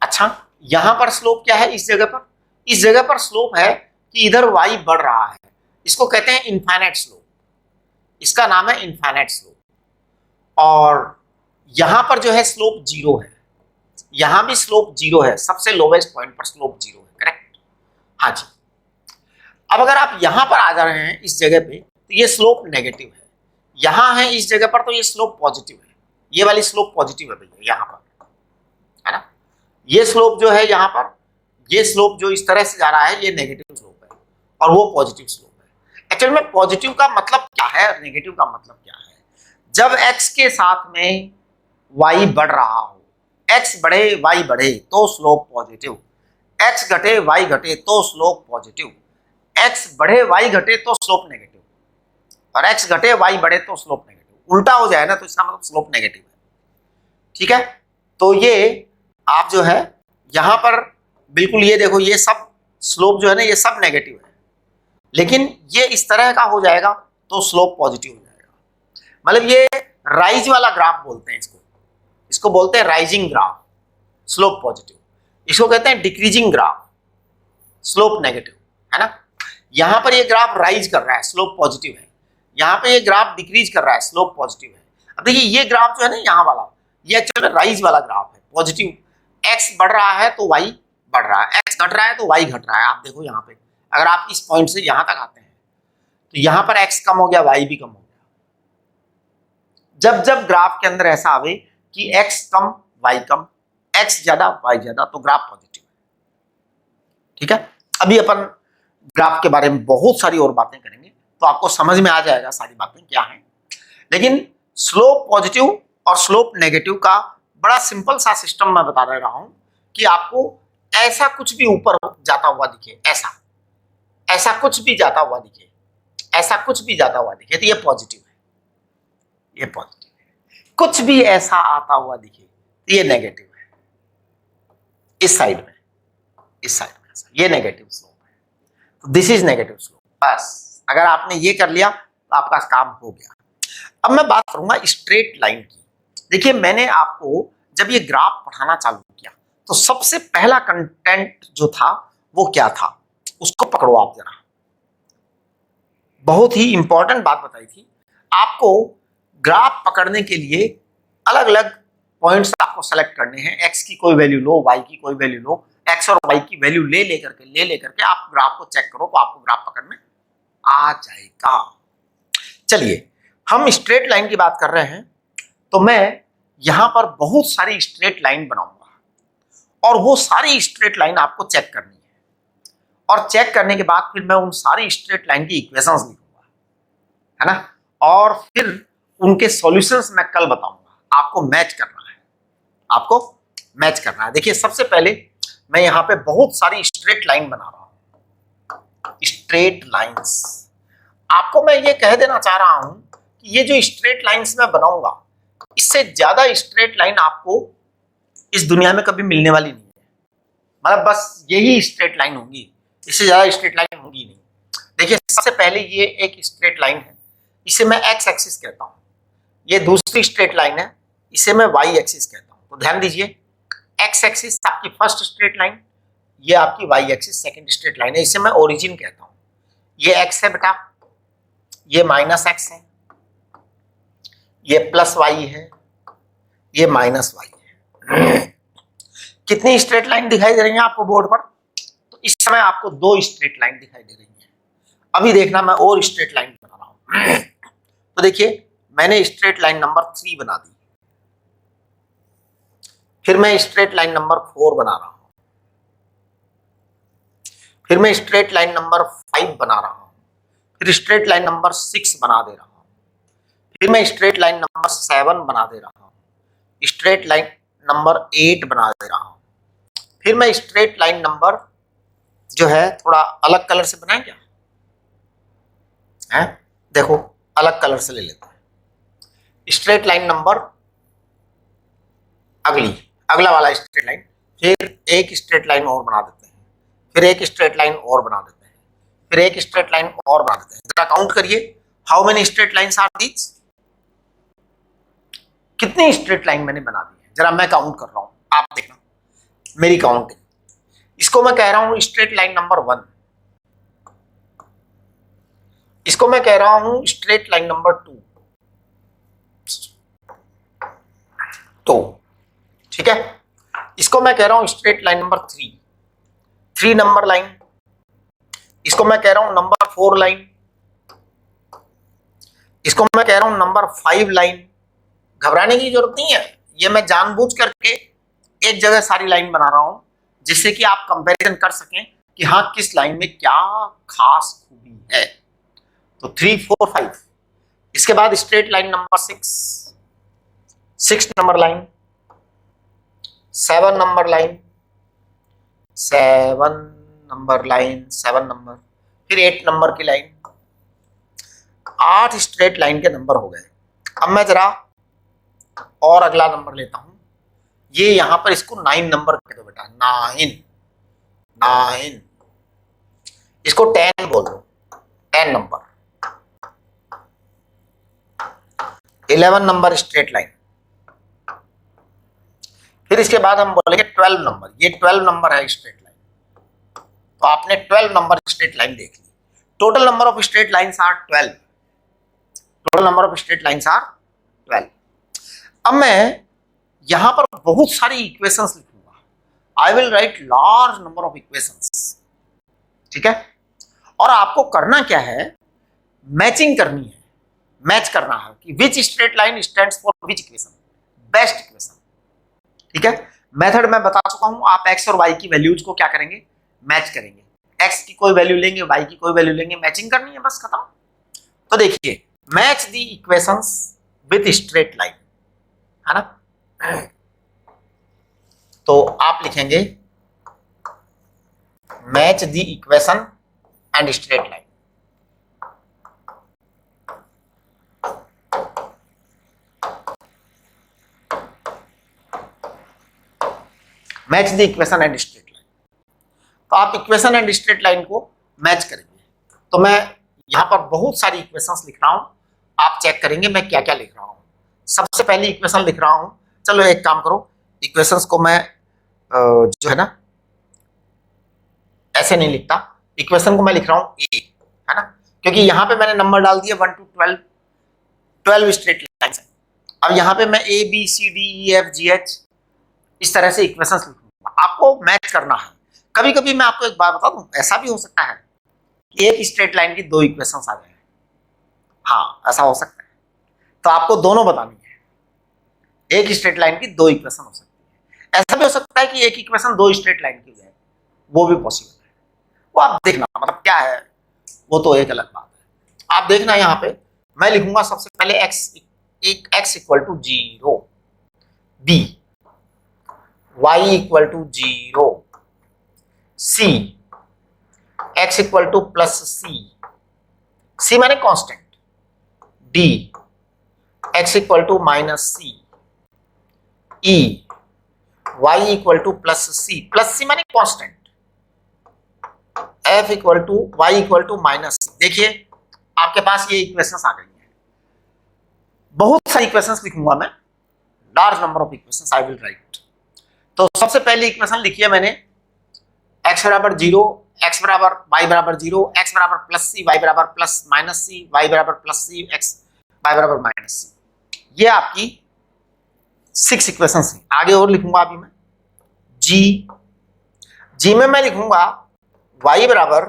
अच्छा, यहां पर स्लोप क्या है, इस जगह पर, इस जगह पर स्लोप है कि इधर y बढ़ रहा है। इसको कहते हैं इनफाइनाइट स्लोप, इसका नाम है इनफाइनाइट स्लोप। और यहां पर जो है स्लोप जीरो है, यहां भी स्लोप जीरो है, सबसे लोवेस्ट पॉइंट पर स्लोप जीरो है, करेक्ट। हाँ जी। अब अगर आप यहां पर आ जा रहे हैं इस जगह पे तो ये स्लोप नेगेटिव है। यहां है इस जगह पर तो ये स्लोप पॉजिटिव है, ये वाली स्लोप पॉजिटिव है भैया यहां पर, है ना। ये स्लोप जो है यहां पर, ये स्लोप जो इस तरह से जा रहा है ये नेगेटिव स्लोप है और वो पॉजिटिव स्लोप है। एक्चुअल में पॉजिटिव का मतलब क्या है और नेगेटिव का मतलब क्या है। जब x के साथ में y बढ़ रहा हो, x बढ़े y बढ़े तो स्लोप पॉजिटिव, x घटे y घटे तो स्लोप पॉजिटिव, x बढ़े y घटे तो स्लोप नेगेटिव, और x घटे y बढ़े तो स्लोप नेगेटिव। उल्टा हो जाए ना तो इसका मतलब स्लोप नेगेटिव है, ठीक है। तो ये आप जो है यहां पर बिल्कुल ये देखो ये सब स्लोप जो है ना ये सब नेगेटिव है, लेकिन ये इस तरह का हो जाएगा तो स्लोप पॉजिटिव हो जाएगा। मतलब ये राइज वाला ग्राफ बोलते हैं इसको, इसको बोलते हैं राइजिंग ग्राफ, स्लोप पॉजिटिव। इसको कहते हैं डिक्रीजिंग ग्राफ, स्लोप नेगेटिव, है ना। यहां पर ये ग्राफ राइज कर रहा है, स्लोप पॉजिटिव है। यहां पे ये ग्राफ डिक्रीज कर रहा है, स्लोप पॉजिटिव है। अब देखिए ये ग्राफ जो है ना यहाँ वाला, ये एक्चुअली राइज वाला ग्राफ है, पॉजिटिव। एक्स बढ़ रहा है तो वाई बढ़ रहा है, एक्स घट रहा है तो वाई घट रहा है। आप देखो यहाँ पे अगर आप इस पॉइंट से यहां तक आते हैं तो यहां पर एक्स कम हो गया, वाई भी कम हो गया। जब जब ग्राफ के अंदर ऐसा आवे कि एक्स कम वाई कम, एक्स ज्यादा वाई ज्यादा, तो ग्राफ पॉजिटिव है, ठीक है। अभी अपन ग्राफ के बारे में बहुत सारी और बातें करेंगे तो आपको समझ में आ जाएगा सारी बातें क्या हैं। लेकिन स्लोप पॉजिटिव और स्लोप नेगेटिव का बड़ा सिंपल सा सिस्टम मैं बता रहा हूं कि आपको ऐसा कुछ भी ऊपर जाता हुआ दिखे, ऐसा ऐसा कुछ भी जाता हुआ दिखे, ऐसा कुछ भी जाता हुआ दिखे तो ये पॉजिटिव है, ये पॉजिटिव है। कुछ भी ऐसा आता हुआ दिखे तो ये नेगेटिव है। इस साइड में, इस साइड में ये नेगेटिव स्लोप है, तो दिस इज नेगेटिव स्लोप। बस अगर आपने ये कर लिया तो आपका काम हो गया। अब मैं बात करूंगा स्ट्रेट लाइन की। देखिए मैंने आपको जब ये ग्राफ पढ़ाना चालू किया तो सबसे पहला कंटेंट जो था वो क्या था, उसको पकड़ो आप जरा। बहुत ही इंपॉर्टेंट बात बताई थी आपको। ग्राफ पकड़ने के लिए अलग अलग पॉइंट्स आपको सेलेक्ट करने हैं। एक्स की कोई वैल्यू लो, वाई की कोई वैल्यू लो, एक्स और वाई की वैल्यू ले लेकर के आप ग्राफ को चेक करो तो आपको ग्राफ पकड़ में आ जाएगा। चलिए हम स्ट्रेट लाइन की बात कर रहे हैं, तो मैं यहां पर बहुत सारी स्ट्रेट लाइन बनाऊंगा और वो सारी स्ट्रेट लाइन आपको चेक करनी है, और चेक करने के बाद फिर मैं उन सारी स्ट्रेट लाइन की इक्वेशंस लिखूंगा, है ना, और फिर उनके सॉल्यूशंस मैं कल बताऊंगा। आपको मैच करना है, आपको मैच करना है। देखिए सबसे पहले मैं यहाँ पे बहुत सारी स्ट्रेट लाइन बना रहा हूं, स्ट्रेट लाइंस। आपको मैं ये कह देना चाह रहा हूं कि ये जो स्ट्रेट लाइंस मैं बनाऊंगा, इससे ज्यादा स्ट्रेट लाइन आपको इस दुनिया में कभी मिलने वाली नहीं है। मतलब बस यही स्ट्रेट लाइन होंगी, इससे ज्यादा स्ट्रेट लाइन होगी नहीं। देखिए सबसे पहले ये एक स्ट्रेट लाइन है, इसे मैं एक्स एक्सिस कहता हूं। ये दूसरी स्ट्रेट लाइन है, इसे मैं वाई एक्सिस कहता हूं। तो ध्यान दीजिए, एक्स एक्सिस आपकी फर्स्ट स्ट्रेट लाइन, ये आपकी Y axis second straight line है, इसे मैं ओरिजिन कहता हूं। ये एक्स है बेटा, ये माइनस एक्स है, ये प्लस वाई है, ये माइनस वाई है। कितनी स्ट्रेट लाइन दिखाई दे रही है आपको बोर्ड पर? तो इस समय आपको दो स्ट्रेट लाइन दिखाई दे रही है। अभी देखना मैं और स्ट्रेट लाइन बना रहा हूं। तो देखिए मैंने स्ट्रेट लाइन नंबर 3 बना दी, फिर मैं स्ट्रेट लाइन नंबर 4 बना रहा हूं, फिर मैं स्ट्रेट लाइन नंबर 5 बना रहा हूं, फिर स्ट्रेट लाइन नंबर 6 बना दे रहा हूं, फिर मैं स्ट्रेट लाइन नंबर 7 बना दे रहा हूं, स्ट्रेट लाइन नंबर 8 बना दे रहा हूं, फिर मैं स्ट्रेट लाइन नंबर जो है थोड़ा अलग कलर से बनाएं क्या है, देखो अलग कलर से ले लेते हैं। स्ट्रेट लाइन नंबर अगला वाला स्ट्रेट लाइन, फिर एक स्ट्रेट लाइन और बना देते हैं, फिर एक स्ट्रेट लाइन और बना देते हैं, फिर एक स्ट्रेट लाइन और बना देते हैं। जरा काउंट करिए, how many straight lines are these? कितनी स्ट्रेट लाइन मैंने बना दी है, जरा मैं काउंट कर रहा हूं, आप देखना मेरी काउंटिंग। इसको मैं कह रहा हूं स्ट्रेट लाइन नंबर 1, इसको मैं कह रहा हूं स्ट्रेट लाइन नंबर 2, तो ठीक है। इसको मैं कह रहा हूं straight line number 3 number line, इसको मैं कह रहा हूं नंबर 4 लाइन, इसको मैं कह रहा हूं नंबर 5 लाइन। घबराने की जरूरत नहीं है, ये मैं जानबूझ करके एक जगह सारी लाइन बना रहा हूं जिससे कि आप कंपैरिजन कर सकें कि हाँ किस लाइन में क्या खास खूबी है। तो 3 4 5, इसके बाद straight line number 6 number line, 7 number line, 7 number line, 7 number, फिर 8 नंबर की लाइन। 8 स्ट्रेट लाइन के नंबर हो गए। अब मैं जरा और अगला नंबर लेता हूं, ये यहां पर इसको 9 नंबर कह दो बेटा, 9, इसको 10 बोल दो, 10 नंबर। 11 नंबर स्ट्रेट लाइन, फिर इसके बाद हम बोलेंगे 12 नंबर, ये 12 नंबर है स्ट्रेट लाइन। तो आपने 12 नंबर स्ट्रेट लाइन देख ली। Total number of straight lines are 12, total number of straight lines are 12। अब मैं यहां पर बहुत सारी इक्वेशंस लिखूंगा, I will write large number of equations, ठीक है। और आपको करना क्या है, मैचिंग करनी है, मैच करना है कि which straight line stands for which equation, best equation, ठीक है। मेथड मैं बता चुका हूं, आप एक्स और वाई की वैल्यूज को क्या करेंगे, मैच करेंगे। एक्स की कोई वैल्यू लेंगे, वाई की कोई वैल्यू लेंगे, मैचिंग करनी है, बस खत्म। तो देखिए, match the equations with straight line, है ना। तो आप लिखेंगे match the equation and straight line. Match the equation and straight line. तो आप इक्वेशन एंड स्ट्रेट लाइन को मैच करेंगे। तो मैं यहां पर बहुत सारी इक्वेशंस लिख रहा हूं, आप चेक करेंगे मैं क्या क्या लिख रहा हूं। सबसे पहली इक्वेशन लिख रहा हूं, चलो एक काम करो, इक्वेशंस को मैं जो है ना ऐसे नहीं लिखता, इक्वेशन को मैं लिख रहा हूं ए, है ना, क्योंकि यहां पे मैंने नंबर डाल दिया 1 to 12 स्ट्रेट लाइंस है। अब यहां पे मैं A B C D E F G H इस तरह से इक्वेशंस लिखूंगा, आपको मैच करना है। कभी कभी मैं आपको एक बात बता दूं, ऐसा भी हो सकता है कि एक स्ट्रेट लाइन की 2 इक्वेशंस आ जाए, हाँ ऐसा हो सकता है। तो आपको दोनों बतानी है। एक स्ट्रेट लाइन की दो इक्वेशन हो सकती है, ऐसा भी हो सकता है कि एक इक्वेशन दो स्ट्रेट लाइन की जाए, वो भी पॉसिबल है। वो आप देखना, मतलब क्या है वो तो एक अलग बात है। आप देखना यहाँ पे मैं लिखूंगा सबसे पहले x equal to 0, b y equal to 0, c x equal to plus c माने constant, d x equal to minus c, e y equal to plus c माने constant, f equal to y equal to minus c। देखिए आपके पास ये equations आ गई हैं। बहुत सारी equations लिखूंगा मैं, large number of equations I will right. तो सबसे पहली इक्वेशन लिखी है मैंने, x बराबर 0, x बराबर y बराबर 0, x बराबर प्लस c, y बराबर प्लस माइनस c, y बराबर प्लस c, x y बराबर माइनस c। ये आपकी 6 इक्वेशंस हैं। आगे और लिखूंगा अभी मैं g में मैं लिखूंगा y बराबर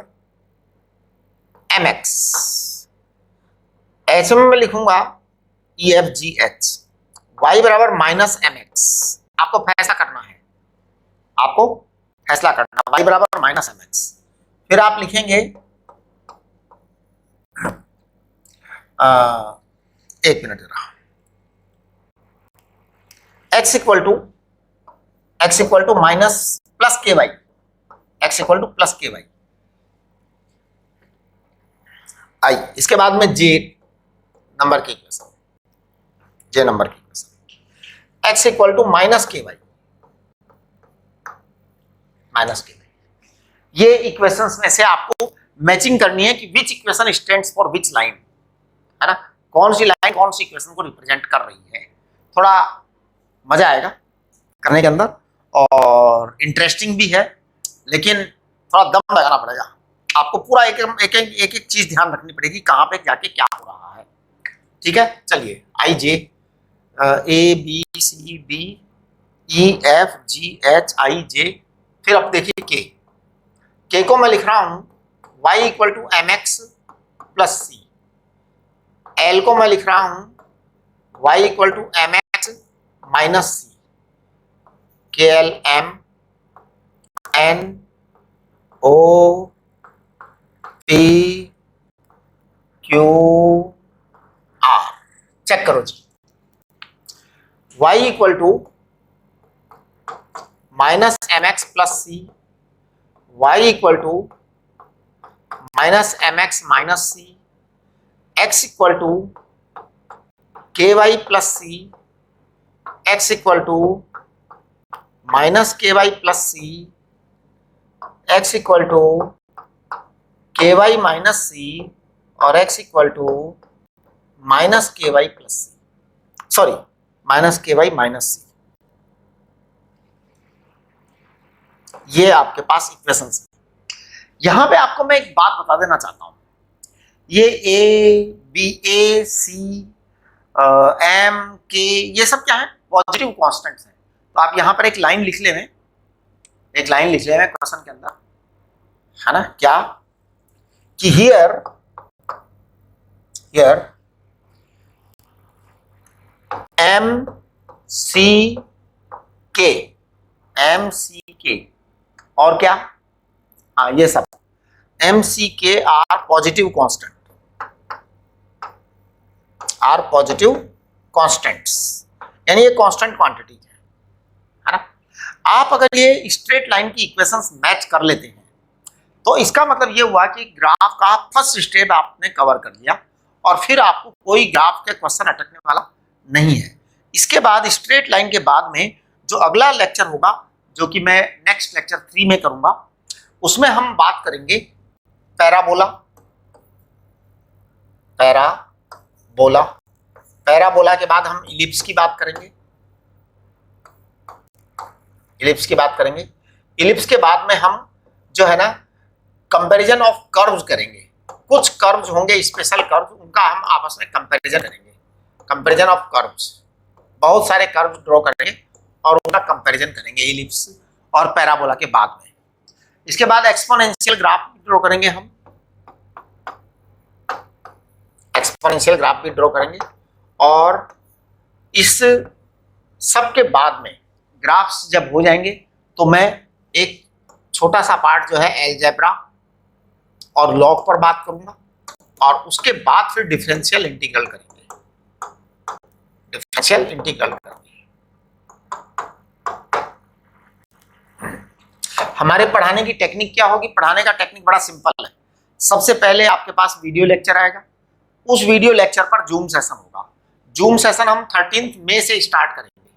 mx, h में मैं लिखूंगा EFGH, y बराबर माइनस mx। आपको फैसला करना है, आपको फैसला करना, y बराबर माइनस mx। फिर आप लिखेंगे एक मिनट जरा, x equal to minus plus K Y, x equal to plus K Y I. इसके बाद में j नंबर की equation, x equal to minus K Y, ये इक्वेशंस में से आपको मैचिंग करनी है कि which equation stands for which line, है ना, कौन सी लाइन कौन सी इक्वेशन को रिप्रेजेंट कर रही है। थोड़ा मजा आएगा करने के अंदर और इंटरेस्टिंग भी है, लेकिन थोड़ा दम लगाना पड़ेगा आपको। पूरा एक चीज ध्यान रखनी पड़ेगी, कहां पे जाके क्या हो रहा है। ठीक है, चलिए I J A B C D E F G H I J. फिर अब देखिए के को मैं लिख रहा हूं y equal to M X plus C, L को मैं लिख रहा हूं y equal to M X minus C, K L M N O P Q R. Check करो जी, y equal to minus M X plus C, y equal to minus M X minus C, x equal to K Y plus C, x equal to minus K Y plus C, x equal to K Y minus सी और x equal to minus K Y plus C, sorry minus K Y minus C. ये आपके पास equations है। यहां पे आपको मैं एक बात बता देना चाहता हूं, ये A B A C M के ये सब क्या है, पॉजिटिव कांस्टेंट्स हैं। तो आप यहां पर एक लाइन लिख ले क्वेश्चन के अंदर, है ना, क्या कि हियर एम सी के और क्या, हाँ ये सब एम सी के आर पॉजिटिव कॉन्स्टेंट्स, यानी ये कांस्टेंट क्वांटिटी है ना। आप अगर ये स्ट्रेट लाइन की इक्वेशंस मैच कर लेते हैं तो इसका मतलब ये हुआ कि ग्राफ का फर्स्ट स्टेप आपने कवर कर लिया और फिर आपको कोई ग्राफ के क्वेश्चन अटकने वाला नहीं है। इसके बाद स्ट्रेट लाइन के बाद में जो अगला लेक्चर होगा, जो कि मैं नेक्स्ट लेक्चर 3 में करूंगा, उसमें हम बात करेंगे पैराबोला के बाद हम इलिप्स की बात करेंगे, इलिप्स के बाद में हम जो है ना कंपैरिजन ऑफ कर्व्स करेंगे। कुछ कर्व्स होंगे स्पेशल कर्व्स, उनका हम आपस में कंपैरिजन करेंगे, कंपैरिजन ऑफ कर्व्स। बहुत सारे कर्व्स ड्रॉ करेंगे और उनका कंपैरिजन करेंगे इलिप्स और पैराबोला के बाद में। इसके बाद एक्सपोनेंशियल ग्राफ ड्रॉ करेंगे, हम एक्सपोनेंशियल ग्राफ भी ड्रॉ करेंगे और इस सब के बाद में ग्राफ्स जब हो जाएंगे तो मैं एक छोटा सा पार्ट जो है अलजेब्रा और लॉग पर बात करूंगा, और उसके बाद फिर डिफरेंशियल इंटीग्रल करेंगे। डिफरेंशियल इंटीग्रल करेंगे। हमारे पढ़ाने की टेक्निक क्या होगी? पढ़ाने का टेक्निक बड़ा सिंपल है। सबसे पहले आपके पास वीडियो लेक्चर आएगा, उस वीडियो लेक्चर पर जूम सेशन होगा। जूम सेशन हम 13 मई से स्टार्ट करेंगे।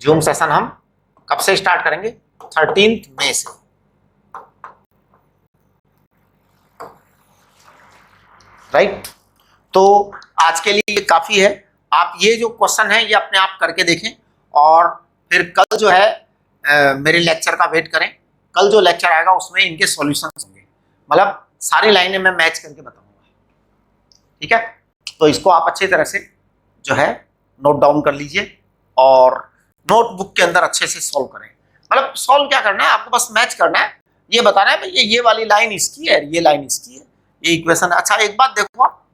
जूम सेशन हम कब से स्टार्ट करेंगे? 13 मई से। राइट, तो आज के लिए काफी है। आप ये जो क्वेश्चन है ये अपने आप करके देखें, और फिर कल जो है मेरे लेक्चर का वेट करें। कल जो लेक्चर आएगा उसमें इनके सॉल्यूशंस होंगे, मतलब सारी लाइनें मैं मैच करके बताऊंगा। ठीक है, तो इसको आप अच्छी तरह से जो है नोट डाउन कर लीजिए और नोटबुक के अंदर अच्छे से सॉल्व करें। मतलब सॉल्व क्या करना है, आपको बस मैच करना है, ये बताना है भाई ये वाली लाइन इसकी है, ये लाइन इसकी है, ये इक्वेशन। अच्छा एक बात देखो, आप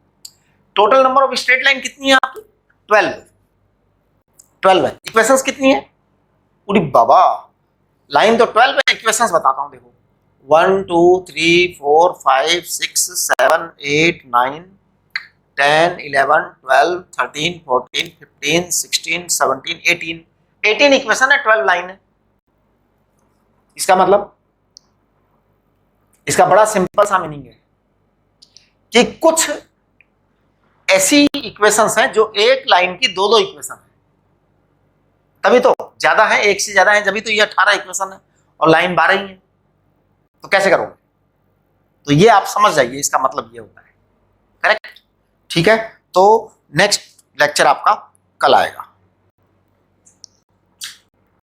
total number of straight line कितनी है आपकी? 12 है। इक्वेशंस कितनी है? पूरी बाबा, लाइन तो 12 है, इक्वेशंस बताता हूं। देखो 1 2 3 4 5 6 7 8 9 10 11 12 13 14 15 16 17 18 इक्वेशन है, 12 लाइन है। इसका मतलब, इसका बड़ा सिंपल सा मीनिंग है कि कुछ ऐसी इक्वेशंस हैं जो एक लाइन की दो इक्वेशन है, तभी तो ज्यादा है, एक से ज्यादा है, जभी तो ये 18 इक्वेशन है और लाइन 12 ही है। तो कैसे करोगे? तो ये आप समझ जाइए, इसका मतलब ये होता है। करेक्ट? ठीक है, तो नेक्स्ट लेक्चर आपका कल आएगा।